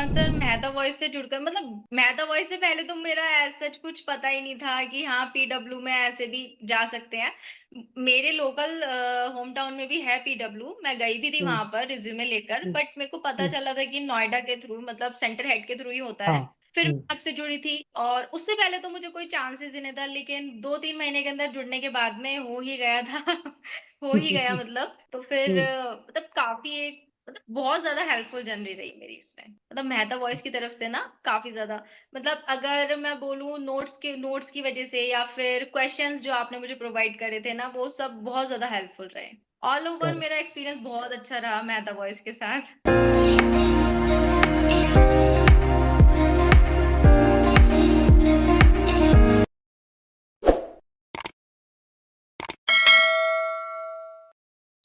Sir Mehta voice से जुड़कर मतलब मेहता वॉइस से पहले तो मेरा एज सच कुछ पता ही नहीं था कि हाँ पीडब्ल्यू में ऐसे भी जा सकते हैं। मेरे लोकल होम टाउन में भी है पीडब्ल्यू, मैं गई भी थी हम्म। वहां पर रिज्यूमे लेकर, हम्म। बट मेरे को पता हम्म। चला था कि नोएडा के थ्रू मतलब सेंटर हेड के थ्रू ही होता हाँ। है। फिर हम्म। मैं आपसे जुड़ी थी और उससे पहले तो मुझे कोई चांसेस ही नहीं था, लेकिन 2-3 महीने के अंदर जुड़ने के बाद में हो ही गया था। हो ही गया मतलब, तो फिर हम्म। मतलब काफी एक मतलब बहुत ज्यादा हेल्पफुल जर्नी रही मेरी इसमें, मतलब मेहता वॉइस की तरफ से ना काफी ज्यादा। मतलब अगर मैं बोलूँ नोट्स की वजह से या फिर क्वेश्चंस जो आपने मुझे प्रोवाइड करे थे ना, वो सब बहुत ज्यादा हेल्पफुल रहे। All over correct. मेरा एक्सपीरियंस बहुत अच्छा रहा मेहता वॉइस के साथ।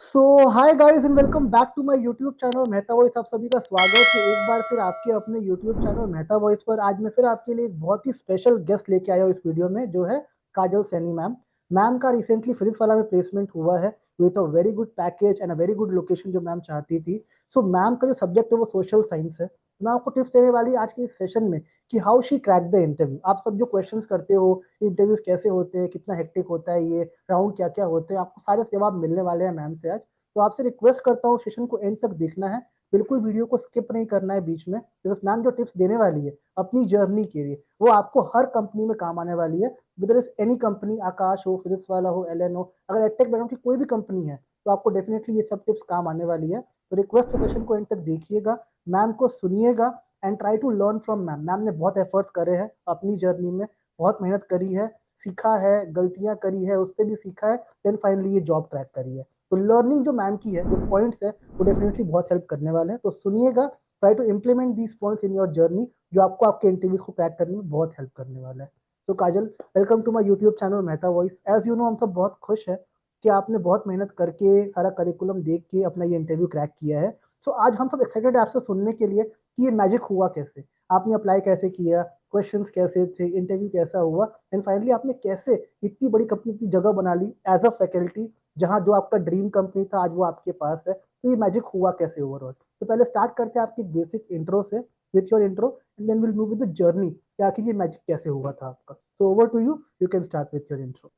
So hi guys and welcome back to my YouTube channel Mehta voice. आप सभी का स्वागत है एक बार फिर आपके अपने यूट्यूब चैनल मेहता वॉइस पर। आज मैं फिर आपके लिए एक बहुत ही स्पेशल गेस्ट लेके आया हूँ इस वीडियो में, जो है काजल सैनी मैम। मैम का रिसेंटली फिजिक्स वाला में प्लेसमेंट हुआ है with a very good package and a very good location जो मैम चाहती थी। सो मैम का जो सब्जेक्ट है वो सोशल साइंस है। मैं आपको टिप्स देने वाली आज के इस सेशन में कि how she crack the interview. आप सब जो क्वेश्चंस करते हो, इंटरव्यूज कैसे होते हैं, कितना हेक्टिक होता है, ये राउंड क्या क्या होते हैं, आपको सारे जवाब मिलने वाले हैं मैम से आज। तो आपसे रिक्वेस्ट करता हूँ सेशन को एंड तक देखना है, बिल्कुल वीडियो को स्किप नहीं करना है बीच में, बिकॉज मैम जो टिप्स देने वाली है अपनी जर्नी के लिए वो आपको हर कंपनी में काम आने वाली है। विदर इज एनी कंपनी, आकाश हो, फिजिक्स वाला हो, एल हो, अगर एडटेक बैकग्राउंड की कोई भी कंपनी है तो आपको डेफिनेटली ये सब टिप्स काम आने वाली है। तो रिक्वेस्ट है सेशन को एंड तक देखिएगा, मैम को सुनिएगा and try to learn from ma'am. Ma'am ने बहुत एफर्ट्स करे हैं अपनी जर्नी में, बहुत मेहनत करी है, सीखा है, गलतियां करी है, उससे भी सीखा है, देन फाइनली ये जॉब ट्रैक करी है। तो लर्निंग जो मैम की है, जो पॉइंट्स है, वो डेफिनेटली बहुत हेल्प करने वाले हैं। तो सुनिएगा, try to implement these points in your journey, जो आपको आपके इंटरव्यूज को क्रैक करने में बहुत हेल्प करने वाला है। तो Kajal, welcome to my YouTube channel Mehta voice. As you know, हम सब बहुत खुश है कि आपने बहुत मेहनत करके सारा करिकुलम देख के अपना ये इंटरव्यू क्रैक किया है। सो आज हम सब एक्साइटेड है आपसे सुनने के लिए कि ये मैजिक हुआ कैसे, आपने अप्लाई कैसे किया, क्वेश्चंस कैसे थे, इंटरव्यू कैसा हुआ, एंड फाइनली आपने कैसे इतनी बड़ी कंपनी की जगह बना ली एज अ फैकल्टी, जहाँ जो आपका ड्रीम कंपनी था आज वो आपके पास है। तो ये मैजिक हुआ कैसे ओवरऑल? तो पहले स्टार्ट करते हैं आपकी बेसिक इंट्रो से, with your intro, and then will move with the journey कि आखिर ये मैजिक कैसे हुआ था आपका। तो over to you, you can start with your intro.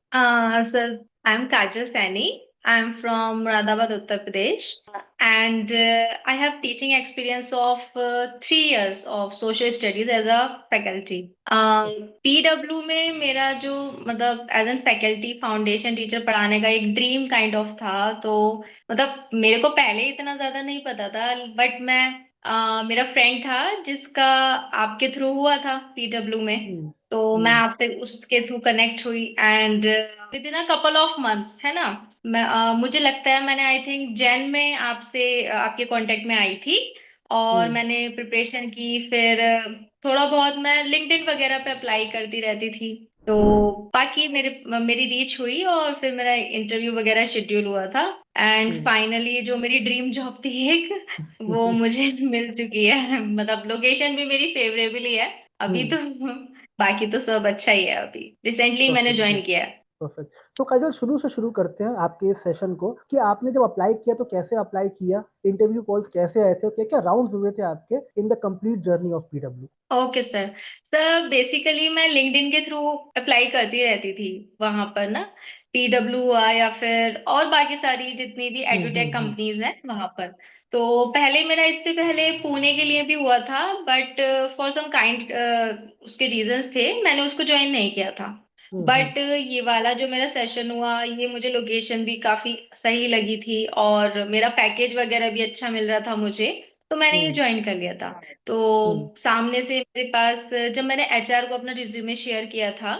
Sir, I'm Kajal Saini. I'm from Muradabad, Uttar Pradesh, and I have teaching experience of 3 years of social studies as a faculty. PW में मेरा जो मतलब as an faculty foundation teacher पढ़ाने का एक dream kind of था। तो मतलब मेरे को पहले इतना ज्यादा नहीं पता था, बट मैं मेरा फ्रेंड था जिसका आपके थ्रू हुआ था पीडब्ल्यू में, हम्म। तो मैं हम्म। आपसे उसके थ्रू कनेक्ट हुई and with in a couple of months है ना। मुझे लगता है मैंने आई थिंक जैन में आपसे आपके कांटेक्ट में आई थी और हम्म। मैंने प्रिपरेशन की। फिर थोड़ा बहुत मैं लिंक्डइन वगैरह पे अप्लाई करती रहती थी, तो बाकी मेरी रीच हुई और फिर मेरा इंटरव्यू वगैरह शेड्यूल हुआ था। And hmm. फाइनली जो मेरी ड्रीम जॉब थी एक, वो मुझे मिल चुकी है। मतलब लोकेशन भी मेरी फेवरेबल ही है अभी हम्म। तो। बाकी तो सब अच्छा ही है, अभी रिसेंटली मैंने परफेक्ट। ज्वाइन किया है। परफेक्ट। सो काजल, शुरू से शुरू करते हैं आपके इस सेशन को कि आपने जब अप्लाई किया तो कैसे अप्लाई किया, इंटरव्यू कॉल्स कैसे आए थे, क्या क्या राउंड्स हुए थे आपके in the complete journey of PW. Okay sir. Sir basically मैं लिंक्डइन के थ्रू अप्लाई करती रहती थी वहां पर ना, पीडब्ल्यू हुआ या फिर और बाकी सारी जितनी भी हम्म। एडुटेक हम्म। कंपनीज हैं वहां पर। तो पहले मेरा इससे पहले पुणे के लिए भी हुआ था, बट फॉर सम काइंड उसके रीजंस थे, मैंने उसको ज्वाइन नहीं किया था। हम्म। हम्म। बट ये वाला जो मेरा सेशन हुआ, ये मुझे लोकेशन भी काफी सही लगी थी और मेरा पैकेज वगैरह भी अच्छा मिल रहा था मुझे, तो मैंने ये हम्म। ज्वाइन कर लिया था। तो हम्म। सामने से मेरे पास जब मैंने एचआर को अपना रिज्यूमे शेयर किया था,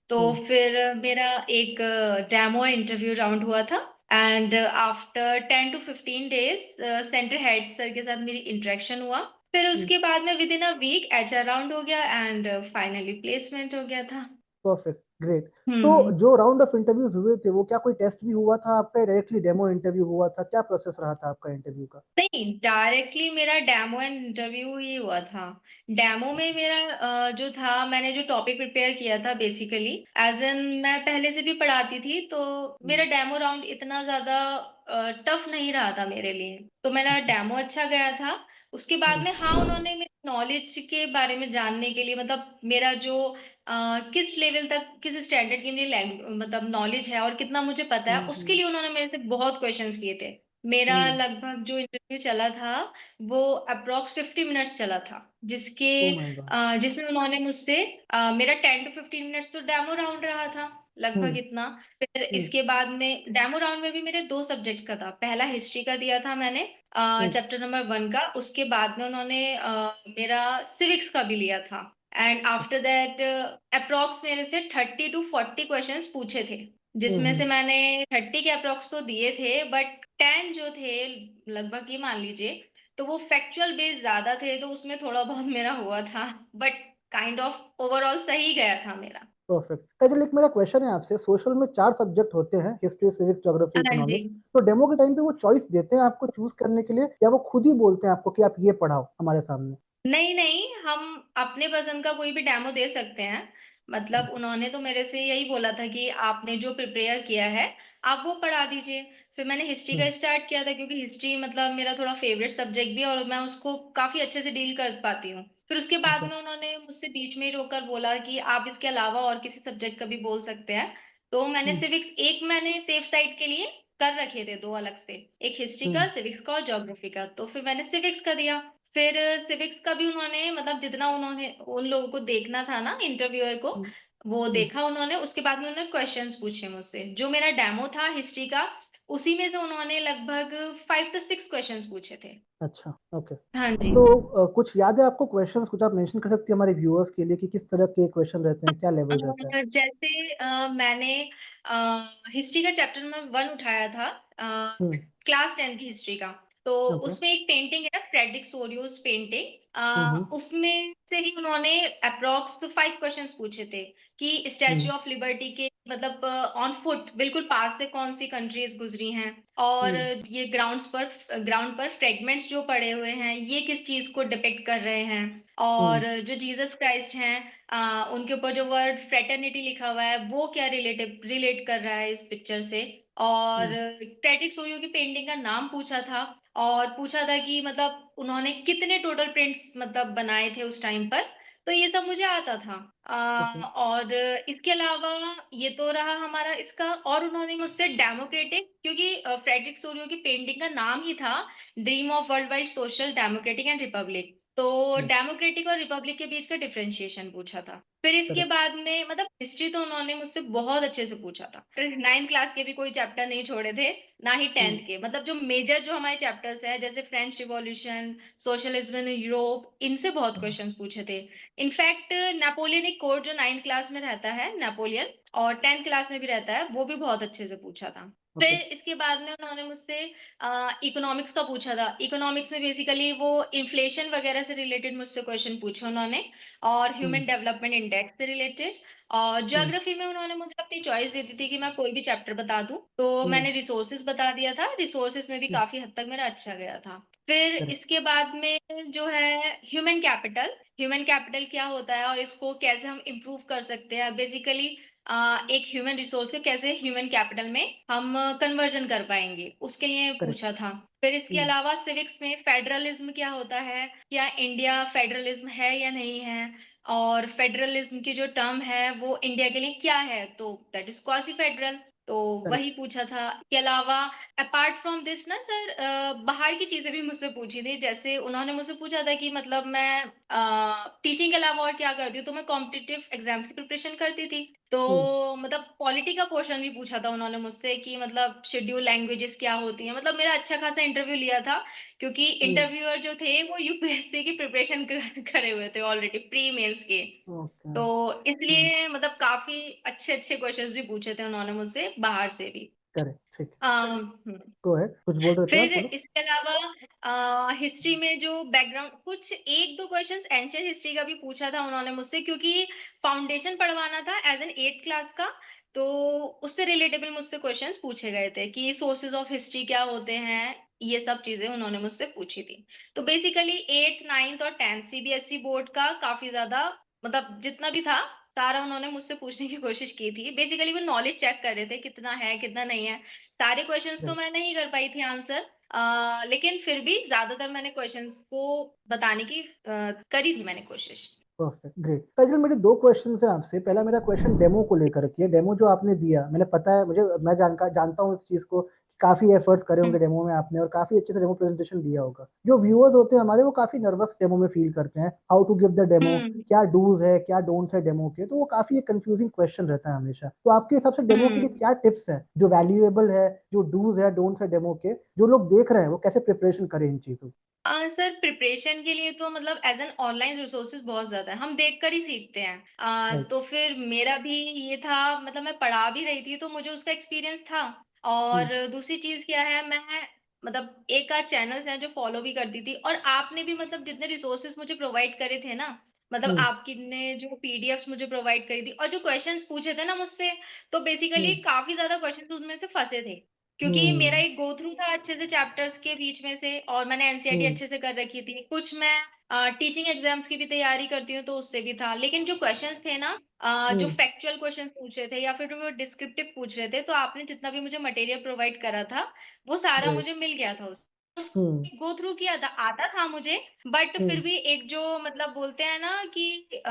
तो हम्म। फिर मेरा एक डेमो इंटरव्यू राउंड हुआ था। And after 10 to 15 days centre head sir के साथ मेरी इंटरेक्शन हुआ। फिर हम्म। उसके बाद में within a week HR round हो गया एंड फाइनली प्लेसमेंट हो गया था। Perfect, great. So hmm. जो राउंड ऑफ इंटरव्यूज हुए थे वो क्या कोई टेस्ट भी हुआ था आपका, डायरेक्टली डेमो इंटरव्यू हुआ था, क्या प्रोसेस रहा था आपका इंटरव्यू का? नहीं, डायरेक्टली मेरा डेमो एंड इंटरव्यू ही हुआ था। डेमो में मेरा जो था, मैंने जो टॉपिक प्रिपेयर किया था बेसिकली एज एन मैं पहले से भी पढ़ाती थी, तो हम्म। मेरा डेमो राउंड इतना ज्यादा टफ नहीं रहा था मेरे लिए, तो मेरा डेमो अच्छा गया था। उसके बाद हम्म। में हाँ, उन्होंने मेरी नॉलेज के बारे में जानने के लिए, मतलब मेरा जो किस लेवल तक, किस स्टैंडर्ड की मेरी मतलब नॉलेज है और कितना मुझे पता है, उसके हम्म। लिए उन्होंने मेरे से बहुत क्वेश्चंस किए थे। मेरा हम्म। लगभग जो इंटरव्यू चला था वो अप्रोक्स 50 मिनट्स चला था, ओ माय गॉड। जिसमें उन्होंने मुझसे मेरा 10 to 15 मिनट्स तो डेमो राउंड रहा था, लगभग हम्म। इतना। फिर हम्म। इसके बाद में डेमो राउंड में भी मेरे 2 सब्जेक्ट का था। पहला हिस्ट्री का दिया था मैंने, हम्म। चैप्टर नंबर 1 का। उसके बाद में उन्होंने मेरा सिविक्स का भी लिया था। एंड आफ्टर दैट अप्रोक्स मेरे से 30 to 40 क्वेश्चंस पूछे थे, जिसमें हम्म। से मैंने 30 के अप्रोक्स तो दिए थे, बट 10 जो थे, लगभग ये मान लीजिए, तो वो फैक्चुअल बेस ज्यादा थे, तो उसमें थोड़ा बहुत मेरा हुआ था, बट काइंड ऑफ ओवरऑल सही गया था मेरा। परफेक्ट। काजल, एक मेरा क्वेश्चन है आपसे। सोशल में 4 सब्जेक्ट होते हैं, हिस्ट्री, सिविक्स, ज्योग्राफी, हाँ जी। इकोनॉमिक्स। तो डेमो के टाइम पे वो चॉइस देते हैं आपको चूज करने के लिए, या वो खुद ही बोलते हैं आपको कि आप ये पढ़ाओ हमारे सामने? नहीं नहीं, हम अपने पसंद का कोई भी डेमो दे सकते हैं। मतलब उन्होंने तो मेरे से यही बोला था कि आपने जो प्रिपेयर किया है आप वो पढ़ा दीजिए। फिर मैंने हिस्ट्री का हम्म। स्टार्ट किया था, क्योंकि हिस्ट्री मतलब मेरा थोड़ा फेवरेट सब्जेक्ट भी है और मैं उसको काफी अच्छे से डील कर पाती हूँ। फिर उसके बाद ओके। में उन्होंने मुझसे बीच में ही रोककर बोला कि आप इसके अलावा और किसी सब्जेक्ट का भी बोल सकते हैं। तो मैंने हम्म। सिविक्स, एक मैंने सेफ साइड के लिए कर रखे थे, 2 अलग से, एक हिस्ट्री का, हम्म। सिविक्स का और ज्योग्राफी का। तो फिर मैंने सिविक्स का दिया। फिर सिविक्स का भी उन्होंने, मतलब जितना उन्होंने उन लोगों को देखना था ना, इंटरव्यूअर को, हम्म। वो हम्म। देखा उन्होंने। उसके बाद में उन्होंने क्वेश्चंस पूछे मुझसे। जो मेरा डेमो था हिस्ट्री का, उसी में से उन्होंने लगभग 5 to 6 क्वेश्चंस पूछे थे। अच्छा, ओके। हाँ जी। तो कुछ याद है आपको क्वेश्चंस? कुछ आप मेंशन कर सकती हैं हमारे व्यूअर्स के लिए कि किस तरह के क्वेश्चन रहते हैं, क्या लेवल रहता है? जैसे मैंने हिस्ट्री का चैप्टर नंबर 1 उठाया था, हम्म। क्लास 10 की हिस्ट्री का। तो ओके। उसमें एक पेंटिंग है, फ्रेडरिक सोरियोस पेंटिंग। हम्म। उसमें से ही उन्होंने अप्रोक्स 5 क्वेश्चंस पूछे थे कि हम्म। स्टैच्यू ऑफ लिबर्टी के, मतलब ऑन फुट बिल्कुल पास से कौन सी कंट्रीज गुजरी हैं, और हम्म। ये ग्राउंड पर फ्रेगमेंट्स जो पड़े हुए हैं, ये किस चीज को डिपिक्ट कर रहे हैं। और हम्म। जो जीसस क्राइस्ट हैं, उनके ऊपर जो वर्ड फ्रेटर्निटी लिखा हुआ है, वो क्या रिलेट कर रहा है इस पिक्चर से। और हम्म। फ्रेडरिक सोरियो की पेंटिंग का नाम पूछा था, और पूछा था कि मतलब उन्होंने कितने टोटल प्रिंट्स मतलब बनाए थे उस टाइम पर। तो ये सब मुझे आता था। ओके। और इसके अलावा ये तो रहा हमारा इसका। और उन्होंने मुझसे डेमोक्रेटिक, क्योंकि फ्रेडरिक सोरियो की पेंटिंग का नाम ही था dream of world wide social democratic and Republic. तो हम्म। डेमोक्रेटिक और रिपब्लिक के बीच का डिफरेंशिएशन पूछा था। फिर इसके करेक्ट। बाद में मतलब हिस्ट्री तो उन्होंने मुझसे बहुत अच्छे से पूछा था। फिर 9th क्लास के भी कोई चैप्टर नहीं छोड़े थे, ना ही हम्म। 10th के। मतलब जो मेजर जो हमारे चैप्टर्स है, जैसे French revolution, socialism in Europe, इनसे बहुत हम्म। क्वेश्चंस पूछे थे। इनफैक्ट नेपोलियनिक कोड जो 9th क्लास में रहता है, नेपोलियन, और 10th क्लास में भी रहता है, वो भी बहुत अच्छे से पूछा था। ओके। फिर इसके बाद में उन्होंने मुझसे इकोनॉमिक्स का पूछा था। इकोनॉमिक्स में बेसिकली वो इन्फ्लेशन वगैरह से रिलेटेड मुझसे क्वेश्चन पूछे उन्होंने, और हम्म। ह्यूमन डेवलपमेंट इंडेक्स से रिलेटेड। और हम्म। ज्योग्राफी में उन्होंने मुझे अपनी चॉइस दे दी थी कि मैं कोई भी चैप्टर बता दूं, तो हम्म। मैंने रिसोर्सेज बता दिया था। रिसोर्सेज में भी हम्म। काफी हद तक मेरा अच्छा गया था। फिर करेक्ट। इसके बाद में जो है ह्यूमन कैपिटल। ह्यूमन कैपिटल क्या होता है और इसको कैसे हम इम्प्रूव कर सकते हैं, बेसिकली एक ह्यूमन रिसोर्स को कैसे ह्यूमन कैपिटल में हम कन्वर्जन कर पाएंगे, उसके लिए करेक्ट। पूछा था। फिर इसके हम्म। अलावा सिविक्स में फेडरलिज्म क्या होता है, क्या इंडिया फेडरलिज्म है या नहीं है, और फेडरलिज्म की जो टर्म है वो इंडिया के लिए क्या है, तो दैट इज क्वासी फेडरल। तो वही करेक्ट। पूछा था। इसके अलावा अपार्ट फ्रॉम दिस ना सर, बाहर की चीजें भी मुझसे पूछी थी। जैसे उन्होंने मुझसे पूछा था कि मतलब मैं टीचिंग के अलावा और क्या करती हूँ, तो मैं कॉम्पिटिटिव एग्जाम्स की प्रिपरेशन करती थी। तो हम्म। मतलब पॉलिटी का क्वेश्चन भी पूछा था उन्होंने मुझसे कि मतलब शेड्यूल लैंग्वेजेस क्या होती हैं। मतलब मेरा अच्छा खासा इंटरव्यू लिया था, क्योंकि हम्म। जो जो थे वो यूपीएससी की प्रिपरेशन करे हुए थे ऑलरेडी, प्री मेंस के। ओके। तो हम्म। इसलिए मतलब काफी अच्छे अच्छे क्वेश्चंस भी पूछे थे उन्होंने मुझसे बाहर से भी। करेक्ट, ठीक है। हम्म। गो है, कुछ बोल रहे थे आप, फिर बोलो। इसके अलावा हिस्ट्री में जो बैकग्राउंड, कुछ एक दो क्वेश्चंस एंशियंट हिस्ट्री का भी पूछा था उन्होंने मुझसे, क्योंकि फाउंडेशन पढ़वाना था एज एन 8th क्लास का। तो उससे रिलेटेबल मुझसे क्वेश्चंस पूछे गए थे कि सोर्सेज ऑफ हिस्ट्री क्या होते हैं, ये सब चीजें उन्होंने मुझसे पूछी थी। तो बेसिकली 8th 9th और 10th सीबीएसई बोर्ड का काफी ज्यादा, मतलब जितना भी था सारा उन्होंने मुझसे पूछने की कोशिश की थी। बेसिकली वो नॉलेज चेक कर रहे थे कितना है कितना नहीं है। सारे क्वेश्चंस तो राइट। मैं नहीं कर पाई थी आंसर, लेकिन फिर भी ज्यादातर मैंने क्वेश्चंस को बताने की करी थी मैंने कोशिश। Perfect, great. काजल, मेरे दो क्वेश्चन है आपसे। पहला मेरा क्वेश्चन डेमो को लेकर के है। डेमो जो आपने दिया, मैंने पता है, मुझे मैं जानता हूँ इस चीज को, काफी एफर्ट्स करे होंगे हम्म। डेमो में आपने, और काफी अच्छे से डेमो प्रेजेंटेशन दिया होगा। जो व्यूअर्स होते हैं हमारे, वो काफी नर्वस डेमो में फील करते हैं, how to give the demo, hmm. क्या डूज है क्या डोंट्स है डेमो के, तो वो काफी एक कंफ्यूजिंग क्वेश्चन रहता है हमेशा। तो आपके हिसाब से डेमो के लिए हम्म। क्या टिप्स है जो वैल्यूएबल है, जो डूज है डोंट्स है डेमो के, जो लोग देख रहे हैं वो कैसे प्रिपरेशन करें इन चीजों की? सर प्रिपरेशन के लिए तो मतलब एज एन ऑनलाइन रिसोर्सेज बहुत ज्यादा है, हम देखकर ही सीखते हैं। राइट। तो फिर मेरा भी ये था, मतलब मैं पढ़ा भी रही थी तो मुझे उसका एक्सपीरियंस था। हम्म। और दूसरी चीज क्या है, मैं मतलब एक आध चैनल्स हैं जो फॉलो भी करती थी, और आपने भी मतलब जितने रिसोर्सेज मुझे प्रोवाइड करे थे ना, मतलब हम्म। आपकी ने जो पीडीएफ्स मुझे प्रोवाइड करी थी और जो क्वेश्चंस पूछे थे ना मुझसे, तो बेसिकली हम्म। काफी ज्यादा क्वेश्चंस उसमें से फंसे थे। क्योंकि मेरा हम्म। एक गो थ्रू था अच्छे से चैप्टर्स के बीच में से, और मैंने एनसीईआरटी हम्म। अच्छे से कर रखी थी। कुछ मैं टीचिंग एग्जाम्स की भी तैयारी करती हूँ तो उससे भी था, लेकिन जो क्वेश्चंस थे ना, जो हम्म। फैक्चुअल क्वेश्चंस पूछ रहे थे या फिर वो डिस्क्रिप्टिव पूछ रहे थे, तो आपने जितना भी मुझे मटेरियल प्रोवाइड करा था वो सारा राइट। मुझे मिल गया था। उस हम्म। गो थ्रू किया था, आता था मुझे। बट फिर हम्म। भी एक जो मतलब बोलते हैं ना कि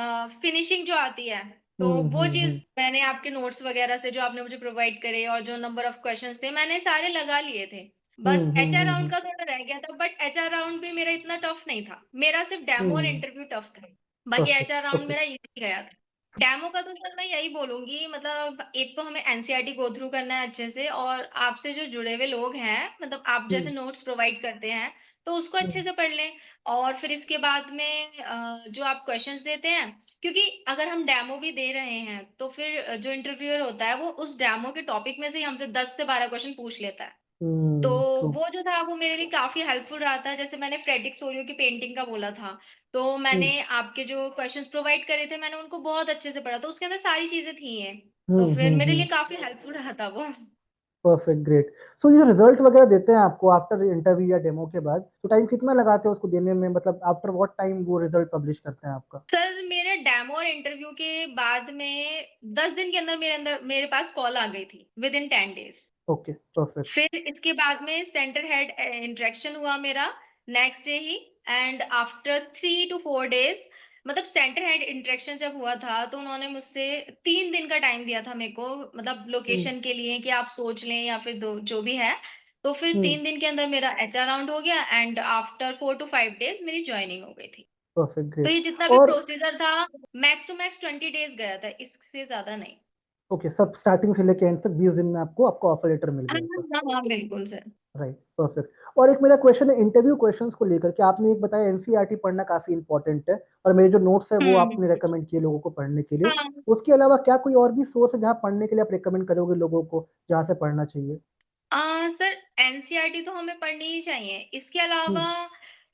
फिनिशिंग जो आती है, तो हम्म। वो हम्म। चीज मैंने आपके नोट्स वगैरह से जो आपने मुझे प्रोवाइड करे और जो नंबर ऑफ क्वेश्चंस थे मैंने सारे लगा लिए थे। बस हम्म। एचआर राउंड हम्म। का थोड़ा रह गया था, बट एचआर राउंड भी मेरा इतना टफ नहीं था, मेरा सिर्फ डेमो और हम्म। इंटरव्यू टफ था। बाकी परफेक्ट, एचआर राउंड ओके। मेरा इजी गया था। डेमो का तो सर मैं यही बोलूंगी, मतलब एक तो हमें एनसीईआरटी गो थ्रू करना है अच्छे से, और आपसे जो जुड़े हुए लोग हैं, मतलब आप जैसे हम्म। नोट्स प्रोवाइड करते हैं तो उसको अच्छे हम्म। से पढ़ लें। और फिर इसके बाद में जो आप क्वेश्चंस देते हैं, क्योंकि अगर हम डेमो भी दे रहे हैं तो फिर जो इंटरव्यूअर होता है वो उस डेमो के टॉपिक में से ही हमसे 10 से 12 क्वेश्चन पूछ लेता है। तो ट्रू। वो जो था वो मेरे लिए काफी हेल्पफुल रहा था। जैसे मैंने फ्रेडरिक सोरियो की पेंटिंग का बोला था, तो मैंने हम्म। आपके जो क्वेश्चंस प्रोवाइड करे थे मैंने उनको बहुत अच्छे से पढ़ा, तो उसके अंदर सारी चीजें थी हैं। तो हम्म। फिर मेरे लिए काफी हेल्पफुल रहा था वो। Perfect, great. सो ये जो रिजल्ट वगैरह देते हैं आपको आफ्टर इंटरव्यू या डेमो के बाद, तो टाइम कितना लगाते हैं उसको देने में, मतलब आफ्टर व्हाट टाइम वो रिजल्ट पब्लिश करते हैं आपका? सर मेरे डेमो और इंटरव्यू के बाद में 10 दिन के अंदर मेरे पास कॉल आ गई थी, with in 10 days. Okay, perfect. फिर इसके बाद में सेंटर हेड इंटरेक्शन हुआ मेरा next day he. And after 3 to 4 days, मतलब सेंटर हेड इंटरेक्शन जब हुआ था तो उन्होंने मुझसे 3 दिन का टाइम दिया था मेरे को, मतलब हम्म। लोकेशन के लिए कि आप सोच लें या फिर दो जो भी है। तो फिर हम्म। 3 दिन के अंदर मेरा एचआर राउंड हो गया, एंड आफ्टर 4 to 5 डेज मेरी ज्वाइनिंग हो गई थी। परफेक्ट, तो ग्रेट। ये जितना भी और प्रोसीजर था, मैक्स टू मैक्स 20 डेज गया था, इससे ज्यादा नहीं। ओके, सब स्टार्टिंग से लेके एंड तक 20 दिन में आपको आपका ऑफर लेटर मिल हाँ गया था? हाँ हाँ, बिल्कुल सर। Right, perfect. और एक मेरा क्वेश्चन है इंटरव्यू क्वेश्चंस को लेकर के। आपने एक बताया एनसीईआरटी पढ़ना काफी इंपॉर्टेंट है, और मेरे जो नोट्स है वो आपने हम्म। रेकमेंड किए लोगों को पढ़ने के लिए। हाँ। उसके अलावा क्या कोई और भी सोर्स है जहाँ पढ़ने के लिए आप रेकमेंड करोगे लोगों को, जहाँ से पढ़ना चाहिए? सर एनसीईआरटी तो हमें पढ़नी ही चाहिए। इसके अलावा हम्म।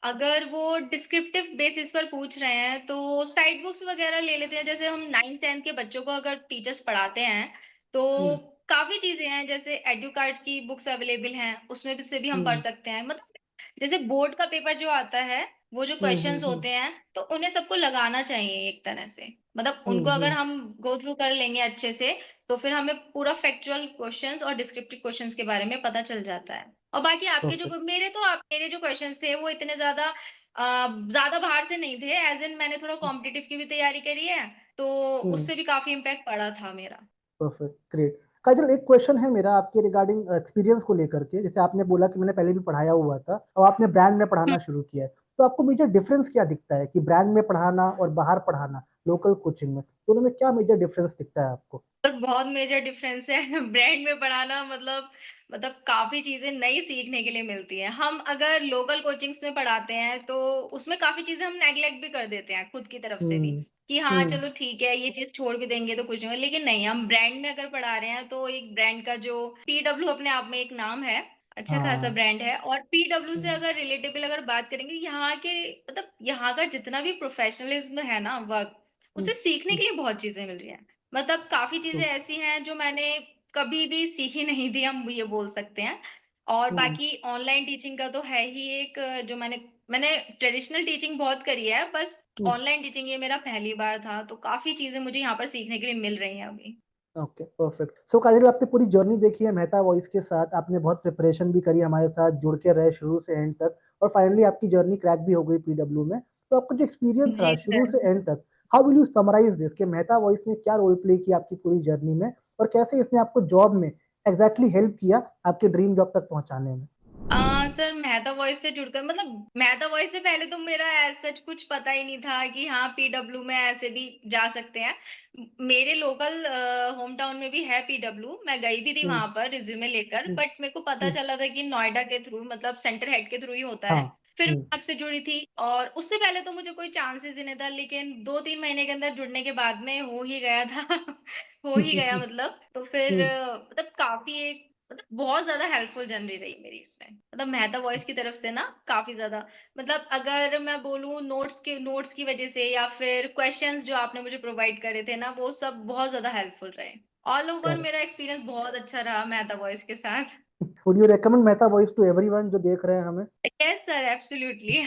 अगर वो डिस्क्रिप्टिव बेसिस पर पूछ रहे हैं तो साइड बुक्स वगैरह ले लेते हैं। जैसे हम 9th 10th के बच्चों को अगर टीचर्स पढ़ाते हैं तो हम्म। काफी चीजें हैं, जैसे एडुकार्ड की बुक्स अवेलेबल हैं, उसमें भी से भी हम पढ़ हम्म। सकते हैं। मतलब जैसे बोर्ड का पेपर जो आता है, वो जो हम्म। क्वेश्चंस होते हैं तो उन्हें सबको लगाना चाहिए एक तरह से। मतलब उनको अगर हम्म। हम गो थ्रू कर लेंगे अच्छे से, तो फिर हमें पूरा फैक्चुअल क्वेश्चंस और डिस्क्रिप्टिव क्वेश्चंस के बारे में पता चल जाता है। और बाकी आपके जो परफेक्ट। मेरे जो क्वेश्चंस थे वो इतने ज्यादा बाहर से नहीं थे, एज इन मैंने थोड़ा कॉम्पिटिटिव की भी तैयारी करी है, तो हम्म। उससे भी काफी इम्पैक्ट पड़ा था मेरा। Perfect, great. काजल, एक क्वेश्चन है मेरा आपके रिगार्डिंग एक्सपीरियंस को लेकर के। जैसे आपने बोला कि मैंने पहले भी पढ़ाया हुआ था और आपने ब्रांड में पढ़ाना शुरू किया है, तो आपको मेजर डिफरेंस क्या दिखता है कि ब्रांड में पढ़ाना और बाहर पढ़ाना, लोकल कोचिंग में, दोनों में क्या मेजर डिफरेंस दिखता है आपको? और बहुत मेजर डिफरेंस है। ब्रांड में पढ़ाना मतलब काफी चीजें नई सीखने के लिए मिलती हैं। हम अगर लोकल कोचिंग्स में पढ़ाते हैं तो उसमें काफी चीजें हम नेग्लेक्ट भी कर देते हैं खुद की तरफ से भी, हम्म। कि हाँ हम्म। चलो ठीक है ये चीज छोड़ भी देंगे तो कुछ नहीं होगा। लेकिन नहीं, हम ब्रांड में अगर पढ़ा रहे हैं तो एक ब्रांड का जो पीडब्ल्यू अपने आप में एक नाम है, अच्छा खासा हाँ। ब्रांड है। और पीडब्ल्यू से हम्म। अगर रिलेटेबल अगर बात करेंगे, यहाँ के मतलब यहाँ का जितना भी प्रोफेशनलिज्म है ना वर्क, हम्म। उसे सीखने के लिए बहुत चीजें मिल रही हैं। मतलब काफी चीजें ट्रू। ऐसी हैं जो मैंने कभी भी सीखी नहीं थी, हम ये बोल सकते हैं। और हम्म। बाकी ऑनलाइन टीचिंग का तो है ही एक, जो मैंने ट्रेडिशनल टीचिंग बहुत करी है, बस हम्म। ऑनलाइन टीचिंग ये मेरा पहली बार था, तो काफी चीजें मुझे यहाँ पर सीखने के लिए मिल रही हैं अभी। Okay, perfect. सो काजल, आपने पूरी जर्नी देखी है मेहता वॉइस के साथ, आपने बहुत प्रिपरेशन भी करी हमारे साथ, जुड़ के रहे शुरू से एंड तक, और फाइनली आपकी जर्नी क्रैक भी हो गई पीडब्ल्यू में। तो आपका जो एक्सपीरियंस रहा जी शुरू सर। से एंड तक, how will you summarise this कि मेहता वॉइस ने क्या रोल प्ले किया आपकी पूरी जर्नी में, और कैसे इसने आपको जॉब में एग्जैक्टली हेल्प किया आपके ड्रीम जॉब तक पहुंचाने में? सर मेहता वॉइस से जुड़कर मतलब मेहता वॉइस से पहले तो मेरा एज सच कुछ पता ही नहीं था कि हाँ पीडब्ल्यू में ऐसे भी जा सकते हैं। मेरे लोकल होम टाउन में भी है पीडब्ल्यू, मैं गई भी थी हम्म। वहां पर रिज्यूमे लेकर, हम्म। बट मेरे को पता हम्म। चला था कि नोएडा के थ्रू मतलब सेंटर हेड के थ्रू ही होता हाँ। है। फिर हम्म। मैं आपसे जुड़ी थी और उससे पहले तो मुझे कोई चांसेस ही नहीं था, लेकिन 2-3 महीने के अंदर जुड़ने के बाद में हो ही गया था। हो ही गया मतलब। तो फिर हम्म। मतलब काफी एक मतलब बहुत ज्यादा हेल्पफुल जर्नी रही मेरी इसमें, मतलब मेहता वॉइस की तरफ से ना काफी ज्यादा। मतलब अगर मैं बोलूँ नोट्स की वजह से या फिर क्वेश्चंस जो आपने मुझे प्रोवाइड करे थे ना, वो सब बहुत ज्यादा हेल्पफुल रहे। All over correct. मेरा एक्सपीरियंस बहुत अच्छा रहा मेहता वॉइस के साथ। Would you recommend Mehta voice to everyone जो देख रहे हैं हमें? Yes sir, absolutely.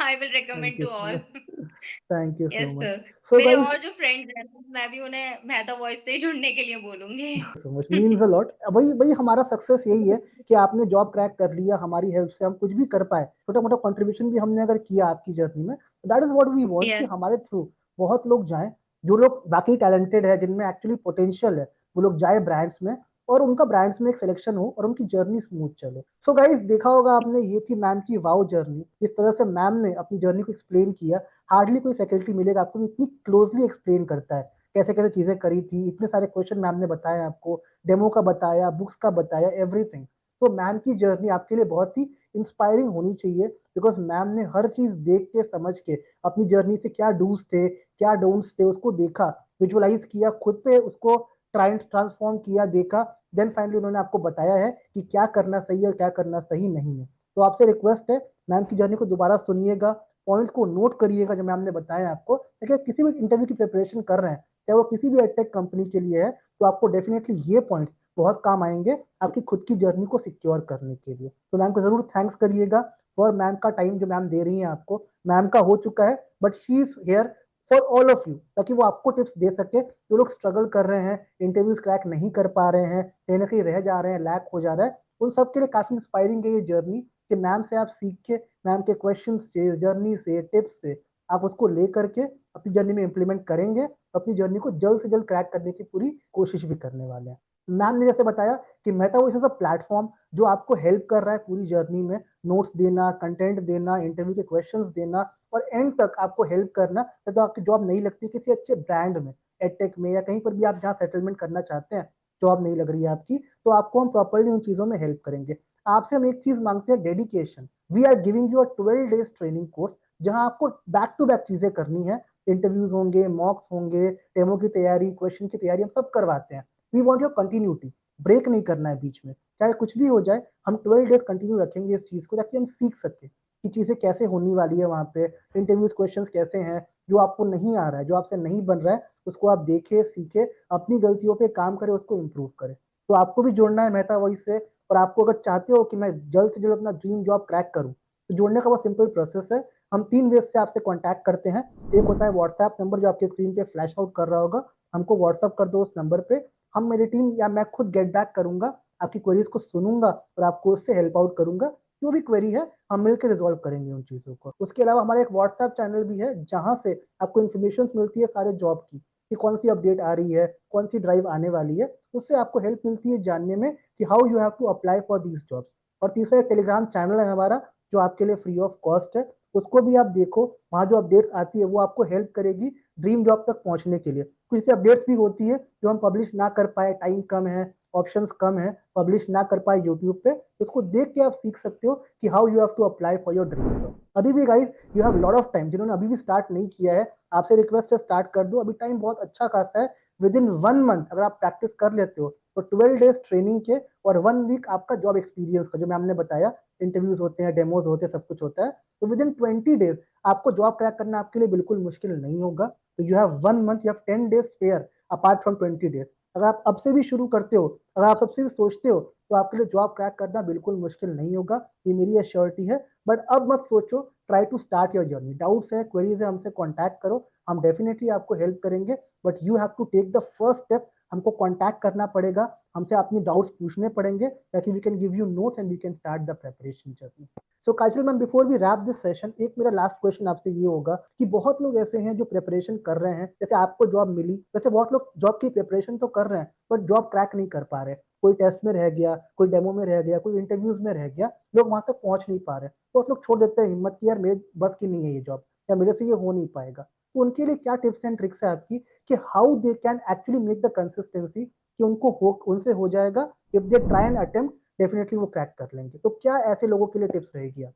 I will thank recommend you to so all. Much. Thank you yes so much. Sir. So मेरे गाइस, और जो फ्रेंड्स हैं मैं भी उन्हें मेहता वॉइस से ही जुड़ने के लिए बोलूंगी। So much means a lot. वही वही हमारा सक्सेस यही है कि आपने जॉब क्रैक कर लिया, हमारी हेल्प से हम कुछ भी कर पाए, छोटा मोटा कंट्रीब्यूशन भी हमने अगर किया आपकी जर्नी में, that is what we want कि यस। हमारे थ्रू बहुत लोग जाएं, जो लोग बाकी टैलेंटेड है, जिनमें एक्चुअली पोटेंशियल है, वो लोग जाए ब्रांड्स में, और उनका ब्रांड्स में एक सिलेक्शन हो और उनकी जर्नी स्मूथ चले। सो गाइस, देखा होगा आपने, ये थी मैम की वाओ जर्नी। इस तरह से मैम ने अपनी जर्नी को एक्सप्लेन किया। हार्डली कोई फैकल्टी मिलेगा आपको जो इतनी क्लोजली एक्सप्लेन करता है, कैसे कैसे चीजें करी थी, इतने सारे क्वेश्चन मैम ने बताए आपको, डेमो का बताया, बुक्स का बताया, एवरीथिंग। तो मैम की जर्नी आपके लिए बहुत ही इंस्पायरिंग होनी चाहिए, बिकॉज मैम ने हर चीज देख के समझ के अपनी जर्नी से क्या डूज थे, क्या डोंट्स थे, उसको देखा, विजुअलाइज किया, खुद पे उसको ट्रांसफॉर्म किया, देखा, देन फाइनली उन्होंने आपको बताया है कि क्या करना सही है और क्या करना सही नहीं है। तो आपसे रिक्वेस्ट है, मैम की जर्नी को दोबारा सुनिएगा, पॉइंट्स को नोट करिएगा जो मैम ने बताया आपको, देखिए किसी भी इंटरव्यू की प्रिपरेशन कर रहे हैं, चाहे वो किसी भी एडटेक कंपनी के लिए है, तो आपको डेफिनेटली ये पॉइंट बहुत काम आएंगे आपकी खुद की जर्नी को सिक्योर करने के लिए। तो मैम को जरूर थैंक्स करिएगा फॉर मैम का टाइम जो मैम दे रही हैं आपको। मैम का हो चुका है, but she is here for all of you, ताकि वो आपको टिप्स दे सके जो लोग स्ट्रगल कर रहे हैं, इंटरव्यूज क्रैक नहीं कर पा रहे हैं, कहीं ना कहीं रह जा रहे हैं, लैक हो जा रहा है, उन सब के लिए काफी इंस्पायरिंग है ये जर्नी, कि मैम से आप सीख के, मैम के क्वेश्चन से, जर्नी से, टिप्स से आप उसको ले करके अपनी जर्नी में इंप्लीमेंट करेंगे, अपनी जर्नी को जल्द से जल्द क्रैक करने की पूरी कोशिश भी करने वाले हैं। मैम ने जैसे बताया कि मेटावर्स इज अ प्लेटफॉर्म जो आपको हेल्प कर रहा है पूरी जर्नी में, नोट्स देना, कंटेंट देना, इंटरव्यू के क्वेश्चंस देना, और एंड तक आपको हेल्प करना, तो आपकी जॉब नहीं लगती किसी अच्छे ब्रांड में, एडटेक में, या कहीं पर भी आप जहाँ सेटलमेंट करना चाहते हैं, जॉब नहीं लग रही है आपकी, तो आपको हम प्रॉपरली उन चीज़ों में हेल्प करेंगे। आपसे हम एक चीज़ मांगते हैं, dedication. We are giving you a 12 days training course, जहां आपको बैक टू बैक चीजें करनी है, इंटरव्यूज होंगे, मॉक्स होंगे, डेमो की तैयारी, क्वेश्चन की तैयारी, हम सब करवाते हैं। We want your continuity, break नहीं करना है बीच में, चाहे कुछ भी हो जाए, हम 12 days कंटिन्यू रखेंगे इस चीज को, ताकि हम सीख सके कि चीजें कैसे होने वाली है वहां पे, इंटरव्यूज क्वेश्चंस कैसे हैं, जो आपको नहीं आ रहा है, जो आपसे नहीं बन रहा है, उसको आप देखे, सीखे, अपनी गलतियों पे काम करें, उसको इम्प्रूव करें। तो आपको भी जुड़ना है मेहता वॉइस से, और आपको अगर चाहते हो कि मैं जल्द से जल्द अपना ड्रीम जॉब क्रैक करूं, तो जोड़ने का बहुत सिंपल प्रोसेस है। हम 3 वेज से आपसे कांटेक्ट करते हैं। एक होता है व्हाट्सएप नंबर जो आपके स्क्रीन पे फ्लैश आउट कर रहा होगा, हमको व्हाट्सएप कर दो उस नंबर पे, हम, मेरी टीम या मैं खुद गेट बैक करूंगा, आपकी क्वेरीज को सुनूंगा और आपको उससे हेल्प आउट करूंगा। जो भी क्वेरी है हम मिलकर रिजॉल्व करेंगे उन चीज़ों को। उसके अलावा हमारा एक व्हाट्सएप चैनल भी है, जहां से आपको इन्फॉर्मेशन मिलती है सारे जॉब की, कि कौन सी अपडेट आ रही है, कौन सी ड्राइव आने वाली है, उससे आपको हेल्प मिलती है जानने में कि how you have to apply for these jobs. और तीसरा एक टेलीग्राम चैनल है हमारा, जो आपके लिए फ्री ऑफ कॉस्ट है, उसको भी आप देखो, वहाँ जो अपडेट्स आती है वो आपको हेल्प करेगी ड्रीम जॉब तक पहुंचने के लिए। कुछ अपडेट्स भी होती है जो हम पब्लिश ना कर पाए, टाइम कम है, ऑप्शंस कम है, पब्लिश ना कर पाए यूट्यूब पे, तो उसको देख के आप सीख सकते हो कि how you have to apply for your dream job. अभी भी guys, you have lot of time, जिन्होंने अभी भी स्टार्ट नहीं किया है, आपसे रिक्वेस्ट है स्टार्ट कर दो, अभी टाइम बहुत अच्छा खासा है। विद इन 1 month अगर आप प्रैक्टिस कर लेते हो, तो 12 days ट्रेनिंग के और 1 week आपका जॉब एक्सपीरियंस का, जो मैम ने बताया, इंटरव्यूज होते हैं, डेमोज होते हैं, सब कुछ होता है, तो विद इन 20 days आपको जॉब क्रैक करना आपके लिए बिल्कुल मुश्किल नहीं होगा। तो you have 1 month, you have 10 days spare apart from 20 days। अगर आप अब से भी शुरू करते हो, अगर आप सबसे भी सोचते हो, तो आपके लिए जॉब क्रैक करना बिल्कुल मुश्किल नहीं होगा, ये मेरी एश्योरिटी है। बट अब मत सोचो, try to start your journey. Doubts है, क्वेरीज है, हमसे कॉन्टैक्ट करो, हम डेफिनेटली आपको हेल्प करेंगे, but you have to take the first step. हमको कांटेक्ट करना पड़ेगा, हमसे अपनी डाउट्स पूछने पड़ेंगे ताकि we can give you notes and we can start the preparation journey. So Kajal ma'am, before we wrap this session, एक मेरा लास्ट क्वेश्चन आपसे ये होगा कि बहुत लोग ऐसे हैं जो प्रिपरेशन कर रहे हैं, जैसे आपको जॉब मिली, वैसे बहुत लोग जॉब की प्रिपरेशन तो कर रहे हैं बट जॉब क्रैक नहीं कर पा रहे। कोई टेस्ट में रह गया, कोई डेमो में रह गया, कोई इंटरव्यूज में रह गया, लोग वहां तक पहुंच नहीं पा रहे। बहुत लोग छोड़ देते हैं हिम्मत की, यार मेरे बस की नहीं है ये जॉब, या मेरे से ये हो नहीं पाएगा। तो उनके लिए क्या टिप्स एंड ट्रिक्स है आपकी कि how they can actually make the consistency कि उनसे हो जाएगा, if they try and attempt definitely वो क्रैक कर लेंगे। तो क्या ऐसे लोगों के लिए टिप्स रहेगी आप?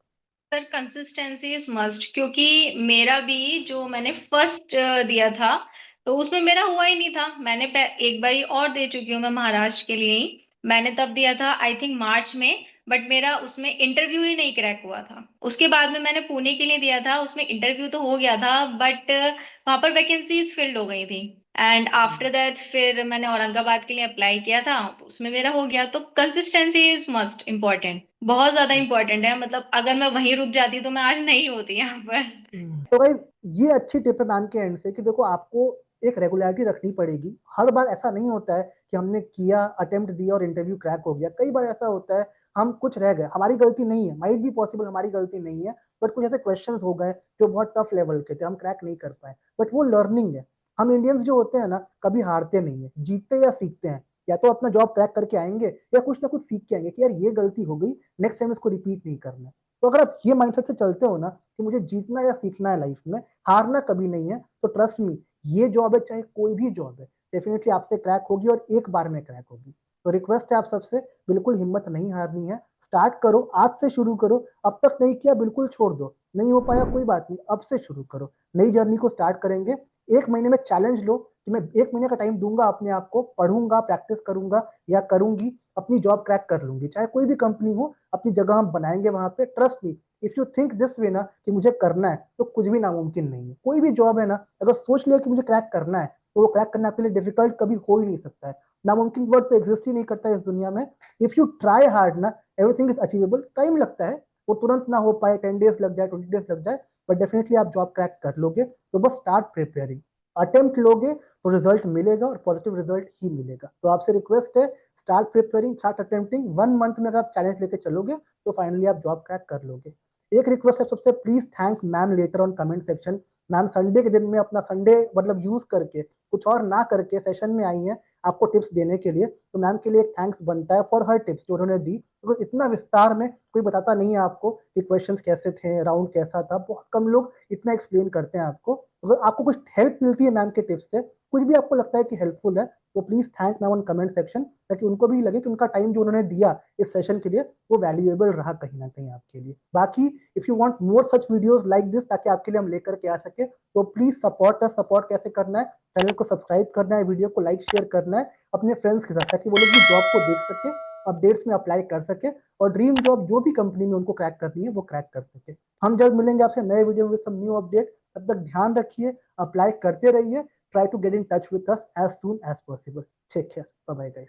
सर कंसिस्टेंसी इज मस्ट, क्योंकि मेरा भी जो मैंने फर्स्ट दिया था तो उसमें मेरा हुआ ही नहीं था। मैंने एक बारी और दे चुकी हूँ मैं महाराष्ट्र के लिए ही। मैंने तब दिया था आई थिंक मार्च में, बट मेरा उसमें इंटरव्यू ही नहीं क्रैक हुआ था। उसके बाद में मैंने पुणे के लिए दिया था, उसमें इंटरव्यू तो हो गया था बट वहां पर वैकेंसीज फिल्ड हो गई थी। एंड आफ्टर दैट फिर मैंने औरंगाबाद के लिए अप्लाई किया था, उसमें मेरा हो गया। तो कंसिस्टेंसी इज मस्ट इम्पॉर्टेंट, बहुत ज्यादा इम्पोर्टेंट है। मतलब अगर मैं वहीं रुक जाती तो मैं आज नहीं होती यहाँ पर। तो गाइस, ये अच्छी टिप है मैम के एंड से कि देखो आपको एक रेगुलरिटी रखनी पड़ेगी। हर बार ऐसा नहीं होता है कि हमने किया, अटेम्प्ट दिया और इंटरव्यू क्रैक हो गया। कई बार ऐसा होता है हम कुछ रह गए, हमारी गलती नहीं है, माइट बी पॉसिबल हमारी गलती नहीं है, बट कुछ ऐसे क्वेश्चंस हो गए जो बहुत टफ लेवल के थे, हम क्रैक नहीं कर पाए, बट वो लर्निंग है। हम इंडियंस जो होते हैं ना, कभी हारते नहीं है, जीतते या सीखते हैं। या तो अपना जॉब क्रैक करके आएंगे या कुछ ना कुछ सीख के आएंगे कि यार ये गलती हो गई, नेक्स्ट टाइम इसको रिपीट नहीं करना। तो अगर आप ये माइंडसेट से चलते हो ना कि मुझे जीतना या सीखना है लाइफ में, हारना कभी नहीं है, तो ट्रस्ट मी, ये जॉब है चाहे कोई भी जॉब है, डेफिनेटली आपसे क्रैक होगी और एक बार में क्रैक होगी। तो रिक्वेस्ट है आप सबसे, बिल्कुल हिम्मत नहीं हारनी है। स्टार्ट करो, आज से शुरू करो। अब तक नहीं किया बिल्कुल छोड़ दो, नहीं हो पाया कोई बात नहीं, अब से शुरू करो, नई जर्नी को स्टार्ट करेंगे। एक महीने में चैलेंज लो कि मैं एक महीने का टाइम दूंगा अपने आप को, पढ़ूंगा, प्रैक्टिस करूंगा या करूंगी, अपनी जॉब क्रैक कर लूंगी। चाहे कोई भी कंपनी हो, अपनी जगह हम बनाएंगे वहां पे। Trust me, if you think this way ना कि मुझे करना है, तो कुछ भी नामुमकिन नहीं है। कोई भी जॉब है ना, अगर सोच लिया कि मुझे क्रैक करना है, तो वो क्रैक करना आपके लिए डिफिकल्ट कभी हो ही नहीं सकता है। नामुमकिन वर्ड तो एग्जिस्ट ही नहीं करता है इस दुनिया में। इफ यू ट्राई हार्ड ना, एवरीथिंग इज अचीवेबल। टाइम लगता है, वो तुरंत ना हो पाए, 10 डेज लग जाए, 20 डेज लग जाए, बट डेफिनेटली आप जॉब क्रैक कर लोगे। तो बस स्टार्ट प्रिपेयरिंग, अटेम्प्ट लोगे तो रिजल्ट मिलेगा और पॉजिटिव रिजल्ट ही मिलेगा। तो आपसे रिक्वेस्ट है, start preparing, start attempting. 1 month में अगर आप चैलेंज लेके चलोगे तो फाइनली आप जॉब क्रैक कर लोगे। एक रिक्वेस्ट है सबसे, please thank ma'am later on comment section. Ma'am Sunday के दिन में अपना संडे मतलब यूज करके, कुछ और ना करके सेशन में आई हैं आपको टिप्स देने के लिए। तो मैम के लिए एक थैंक्स बनता है फॉर हर टिप्स जो उन्होंने दी, क्योंकि इतना विस्तार में कोई बताता नहीं है आपको कि क्वेश्चंस कैसे थे, राउंड कैसा था। बहुत कम लोग इतना एक्सप्लेन करते हैं आपको। अगर आपको कुछ हेल्प मिलती है मैम के टिप्स से, कुछ भी आपको लगता है कि हेल्पफुल है, तो please thank ma'am on comment section, ताकि उनको भी लगे कि उनका टाइम जो उन्होंने दिया इस सेशन के लिए वो वैल्यूएबल रहा कहीं ना कहीं आपके लिए। बाकी if you want more such videos like this ताकि आपके लिए हम लेकर के आ सके, तो प्लीज सपोर्ट अस। सपोर्ट कैसे करना है, चैनल को सब्सक्राइब करना है, वीडियो को लाइक शेयर करना है अपने फ्रेंड्स के साथ, ताकि वो लोग भी जॉब को देख सके, अपडेट्स में अप्लाई कर सके और ड्रीम जॉब जो भी कंपनी में उनको क्रैक करनी है वो क्रैक कर सके। हम जल्द मिलेंगे आपसे नए वीडियो में सम न्यू अपडेट। तब तक ध्यान रखिए, अप्लाई करते रहिए, try to get in touch with us as soon as possible. Take care. Bye bye, guys.